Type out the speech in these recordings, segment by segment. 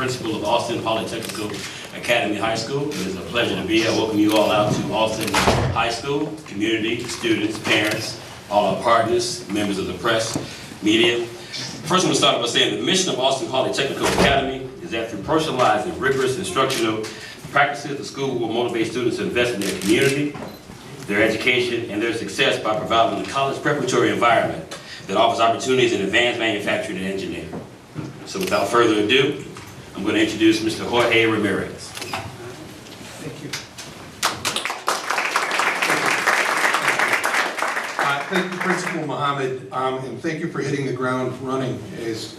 principal of Austin Polytechnical Academy High School. It is a pleasure to be here. I welcome you all out to Austin High School, community, students, parents, all our partners, members of the press, media. First, I'm going to start by saying the mission of Austin Polytechnical Academy is that through personalized and rigorous instructional practices, the school will motivate students to invest in their community, their education, and their success by providing a college preparatory environment that offers opportunities in advanced manufacturing and engineering. So without further ado, I'm going to introduce Mr. Jorge Ramirez. Thank you. Thank you, Principal Mohammed, and thank you for hitting the ground running. As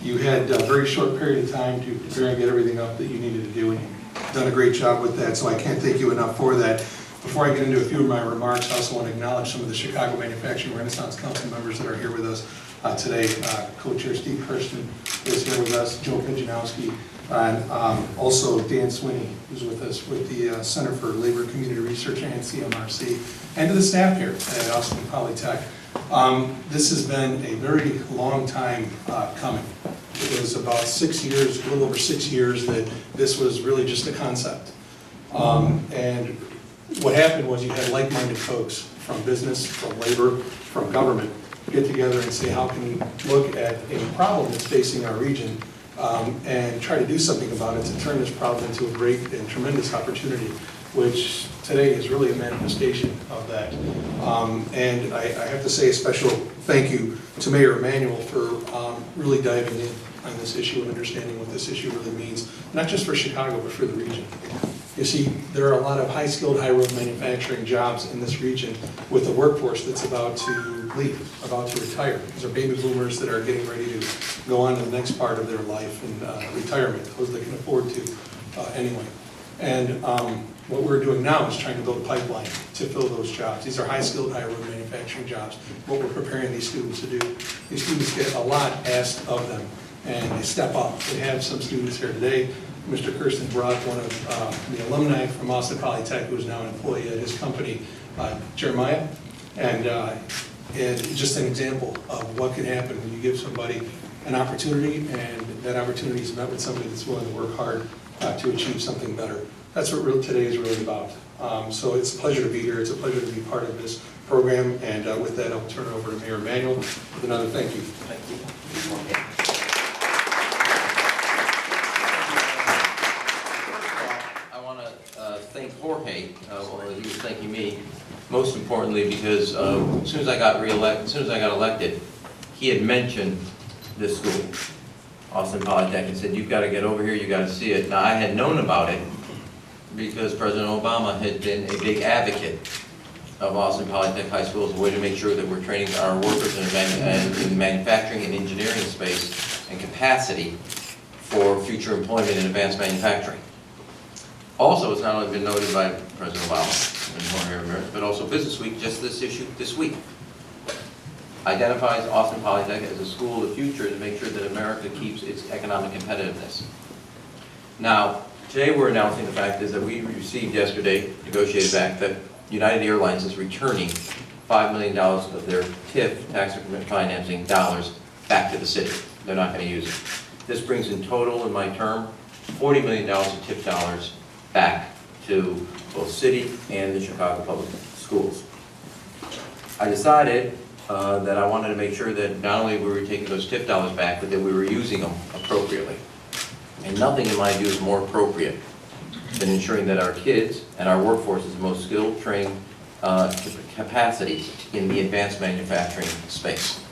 you had a very short period of time to prepare and get everything up that you needed to do, and you've done a great job with that, so I can't thank you enough for that. Before I get into a few of my remarks, I also want to acknowledge some of the Chicago Manufacturing Renaissance Council members that are here with us today. Co-Chair Steve Kirsten is here with us, Joe Pijanowski, and also Dan Swinney, who's with us with the Center for Labor and Community Research and CMRC, and to the staff here at Austin Polytech. This has been a very long time coming. It was about 6 years, a little over 6 years, that this was really just a concept. And what happened was you had like-minded folks from business, from labor, from government get together and say, how can we look at a problem that's facing our region and try to do something about it to turn this problem into a great and tremendous opportunity, which today is really a manifestation of that. And I have to say a special thank you to Mayor Emanuel for really diving in on this issue and understanding what this issue really means, not just for Chicago, but for the region. You see, there are a lot of high-skilled, high-road manufacturing jobs in this region with a workforce that's about to leave, about to retire. These are baby boomers that are getting ready to go on to the next part of their life and retirement, those that can afford to anyway. And what we're doing now is trying to build a pipeline to fill those jobs. These are high-skilled, high-road manufacturing jobs. What we're preparing these students to do, these students get a lot asked of them, and they step up. We have some students here today. Mr. Kirsten brought one of the alumni from Austin Polytech, who is now an employee at his company, Jeremiah, and just an example of what can happen when you give somebody an opportunity, and that opportunity is met with somebody that's willing to work hard to achieve something better. That's what today is really about. So it's a pleasure to be here. It's a pleasure to be part of this program, and with that, I'll turn it over to Mayor Emanuel with another thank you. Thank you. Thank Jorge, well, he was thanking me, most importantly because as soon as I got elected, he had mentioned this school, Austin Polytech, and said, you've got to get over here, you've got to see it. Now, I had known about it because President Obama had been a big advocate of Austin Polytech High School as a way to make sure that we're training our workers in manufacturing and engineering space and capacity for future employment in advanced manufacturing. Also, it's not only been noted by President Obama and Jorge Ramirez, but also Business Week, just this issue this week, identifies Austin Polytech as a school of the future to make sure that America keeps its economic competitiveness. Now, today we're announcing the fact is that we received yesterday, negotiated back, that United Airlines is returning $5 million of their TIF, tax increment financing dollars, back to the city. They're not going to use it. This brings in total, in my term, $40 million of TIF dollars back to both city and the Chicago Public Schools. I decided that I wanted to make sure that not only were we taking those TIF dollars back, but that we were using them appropriately. And nothing in my view is more appropriate than ensuring that our kids and our workforce is the most skilled, trained capacity in the advanced manufacturing space.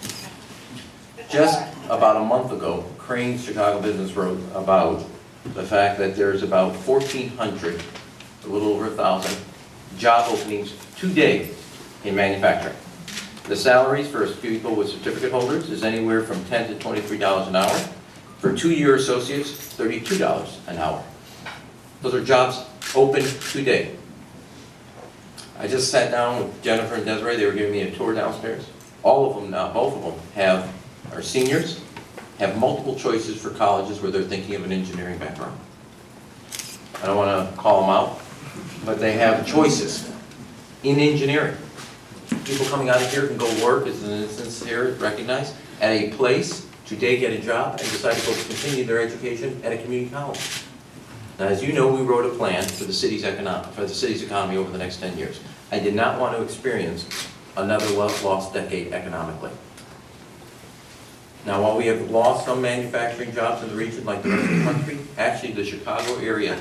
Just about a month ago, Crane's Chicago Business wrote about the fact that there's about 1,400, a little over 1,000, job openings today in manufacturing. The salaries for people with certificate holders is anywhere from $10 to $23 an hour. For two-year associates, $32 an hour. Those are jobs open today. I just sat down with Jennifer and Desiree. They were giving me a tour downstairs. All of them now, both of them are seniors, have multiple choices for colleges where they're thinking of an engineering background. I don't want to call them out, but they have choices in engineering. People coming out of here can go work, as an instance here recognized, at a place today get a job and decide to go continue their education at a community college. Now, as you know, we wrote a plan for the city's economy over the next 10 years. I did not want to experience another lost decade economically. Now, while we have lost some manufacturing jobs in the region like the rest of the country, actually the Chicago area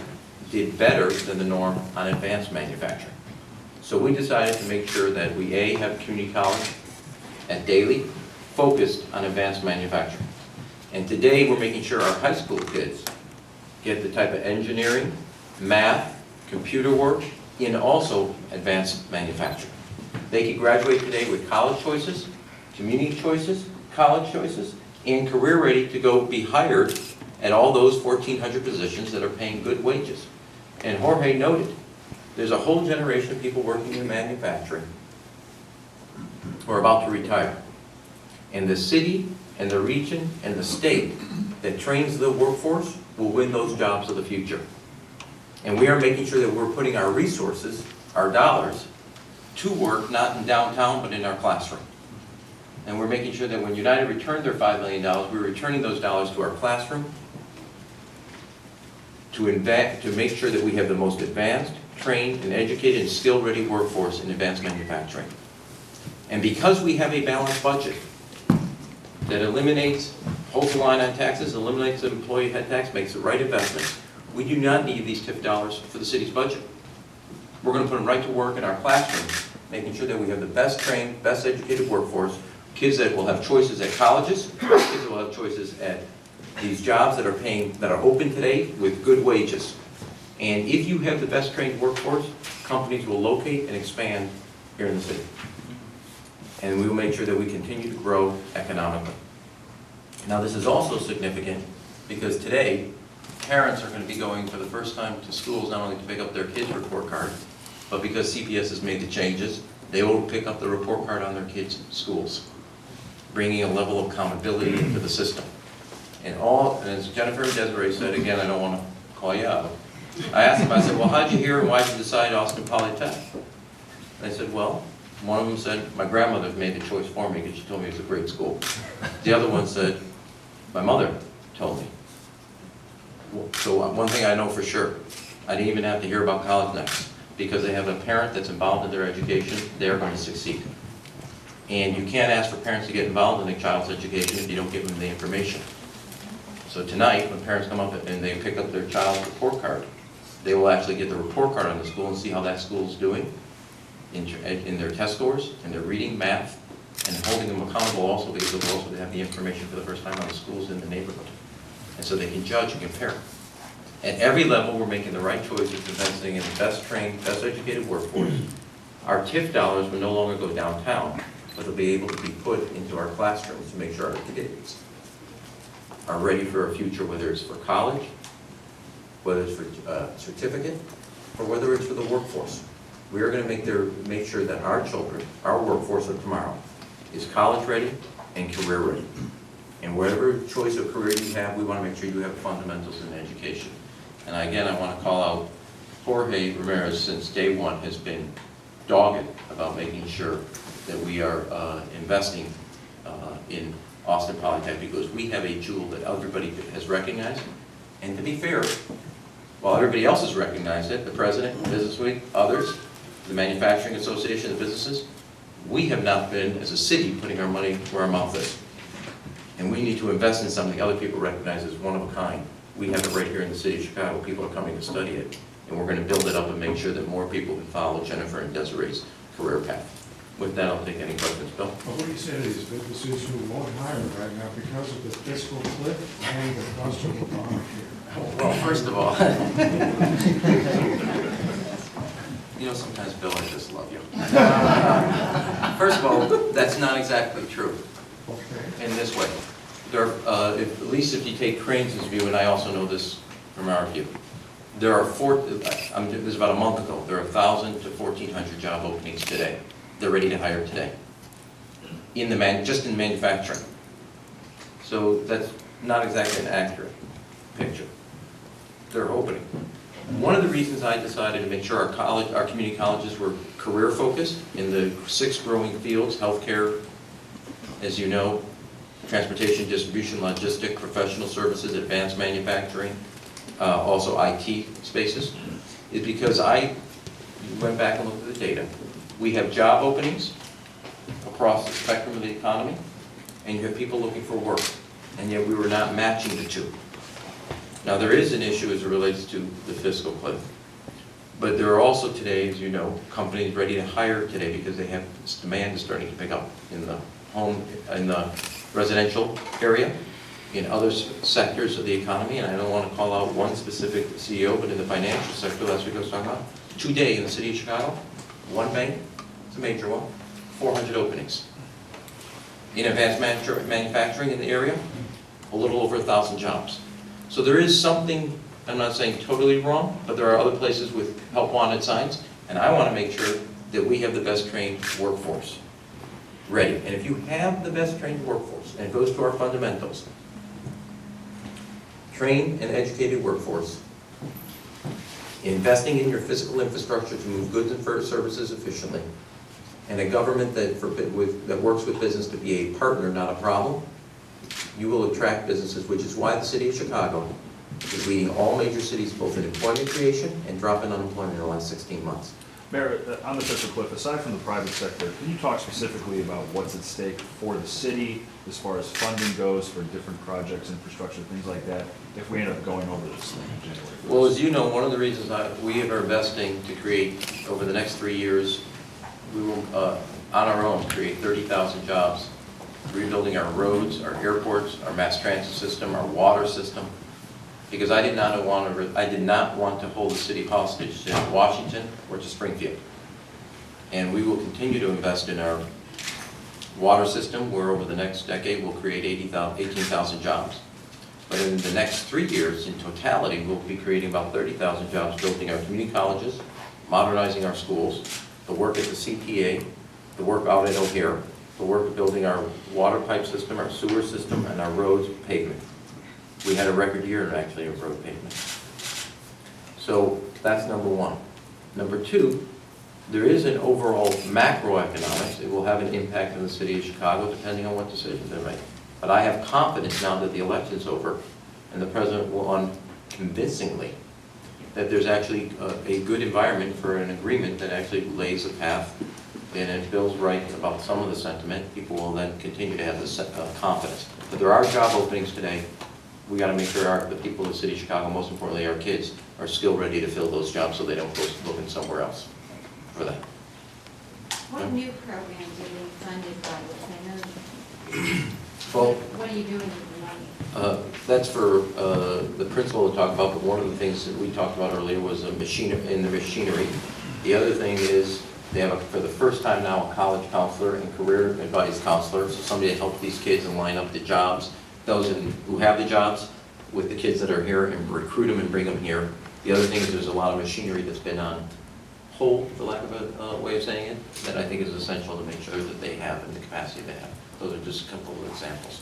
did better than the norm on advanced manufacturing. So we decided to make sure that we, A, have a community college at Daly focused on advanced manufacturing. And today we're making sure our high school kids get the type of engineering, math, computer work, and also advanced manufacturing. They can graduate today with college choices, community choices, college choices, and career ready to go be hired at all those 1,400 positions that are paying good wages. And Jorge noted, there's a whole generation of people working in manufacturing who are about to retire. And the city and the region and the state that trains the workforce will win those jobs of the future. And we are making sure that we're putting our resources, our dollars, to work, not in downtown, but in our classroom. And we're making sure that when United returned their $5 million, we're returning those dollars to our classroom to make sure that we have the most advanced, trained, and educated, and skill-ready workforce in advanced manufacturing. And because we have a balanced budget that eliminates, holds the line on taxes, eliminates the employee head tax, makes the right investments, we do not need these TIF dollars for the city's budget. We're going to put them right to work in our classrooms, making sure that we have the best trained, best educated workforce, kids that will have choices at colleges, kids that will have choices at these jobs that are open today with good wages. And if you have the best trained workforce, companies will locate and expand here in the city. And we will make sure that we continue to grow economically. Now, this is also significant because today, parents are going to be going for the first time to schools not only to pick up their kids' report card, but because CPS has made the changes, they will pick up the report card on their kids' schools, bringing a level of accountability into the system. And as Jennifer and Desiree said, again, I don't want to call you out. I asked them, I said, well, how'd you hear and why'd you decide Austin Polytech? They said, well, one of them said, my grandmother made the choice for me because she told me it was a great school. The other one said, my mother told me. So one thing I know for sure, I didn't even have to hear about college next, because they have a parent that's involved in their education, they're going to succeed. And you can't ask for parents to get involved in a child's education if you don't give them the information. So tonight, when parents come up and they pick up their child's report card, they will actually get the report card on the school and see how that school is doing in their test scores, in their reading, math, and holding them accountable also, because they'll also have the information for the first time on the schools in the neighborhood. And so they can judge and compare. At every level, we're making the right choices, investing in the best trained, best educated workforce. Our TIF dollars will no longer go downtown, but they'll be able to be put into our classrooms to make sure our kids are ready for a future, whether it's for college, whether it's for certificate, or whether it's for the workforce. We are going to make sure that our children, our workforce of tomorrow, is college ready and career ready. And whatever choice of career you have, we want to make sure you have fundamentals in education. And again, I want to call out Jorge Ramirez, since day one has been dogged about making sure that we are investing in Austin Polytech, because we have a jewel that everybody has recognized. And to be fair, while everybody else has recognized it, the president, Business Week, others, the Manufacturing Association, the businesses, we have not been, as a city, putting our money where our mouth is. And we need to invest in something other people recognize as one of a kind. We have it right here in the city of Chicago. People are coming to study it. And we're going to build it up and make sure that more people can follow Jennifer and Desiree's career path. With that, I'll take any questions. Bill? Well, what you said is businesses who won't hire right now because of the fiscal cliff and the cost of Obamacare. Well, first of all, you know, sometimes, Bill, I just love you. First of all, that's not exactly true. Okay. In this way, there are, at least if you take Crane's view, and I also know this from our view, there are this is about a month ago, there are 1,000 to 1,400 job openings today. They're ready to hire today, just in manufacturing. So that's not exactly an accurate picture. They're opening. One of the reasons I decided to make sure our community colleges were career focused in the 6 growing fields: healthcare, as you know, transportation, distribution, logistic, professional services, advanced manufacturing, also IT spaces, is because I went back and looked at the data. We have job openings across the spectrum of the economy, and you have people looking for work, and yet we were not matching the two. Now, there is an issue as it relates to the fiscal cliff, but there are also today, as you know, companies ready to hire today because they have, this demand is starting to pick up in the home, in the residential area, in other sectors of the economy, and I don't want to call out one specific CEO, but in the financial sector, last week I was talking about, today in the city of Chicago, one bank, it's a major one, 400 openings. In advanced manufacturing in the area, a little over 1,000 jobs. So there is something, I'm not saying totally wrong, but there are other places with help wanted signs, and I want to make sure that we have the best trained workforce ready. And if you have the best trained workforce, and it goes to our fundamentals, trained and educated workforce, investing in your physical infrastructure to move goods and services efficiently, and a government that works with business to be a partner, not a problem, you will attract businesses, which is why the city of Chicago is leading all major cities both in employment creation and drop in unemployment in the last 16 months. Mayor, on the fiscal cliff, aside from the private sector, can you talk specifically about what's at stake for the city as far as funding goes for different projects, infrastructure, things like that, if we end up going over this thing in January 1st? Well, as you know, one of the reasons we are investing to create, over the next 3 years, we will, on our own, create 30,000 jobs, rebuilding our roads, our airports, our mass transit system, our water system, because I did not want to hold the city hostage to Washington or to Springfield. And we will continue to invest in our water system, where over the next decade we'll create 18,000 jobs. But in the next 3 years, in totality, we'll be creating about 30,000 jobs, building our community colleges, modernizing our schools, the work at the CTA, the work out at O'Hare, the work of building our water pipe system, our sewer system, and our roads pavement. We had a record year, actually, of road pavement. So that's number one. Number two, there is an overall macroeconomics. It will have an impact on the city of Chicago, depending on what decisions they make. But I have confidence now that the election's over, and the president will convincingly that there's actually a good environment for an agreement that actually lays a path. And if Bill's right about some of the sentiment, people will then continue to have this confidence. But there are job openings today. We got to make sure the people of the city of Chicago, most importantly our kids, are still ready to fill those jobs so they don't go looking somewhere else for that. What new programs are being funded by the Well, What are you doing with the money? that's for the principal to talk about, but one of the things that we talked about earlier was in the machinery. The other thing is they have, for the first time now, a college counselor and career advice counselor, so somebody to help these kids and line up the jobs, those who have the jobs, with the kids that are here, and recruit them and bring them here. The other thing is there's a lot of machinery that's been on hold, for lack of a way of saying it, that I think is essential to make sure that they have in the capacity they have. Those are just a couple of examples.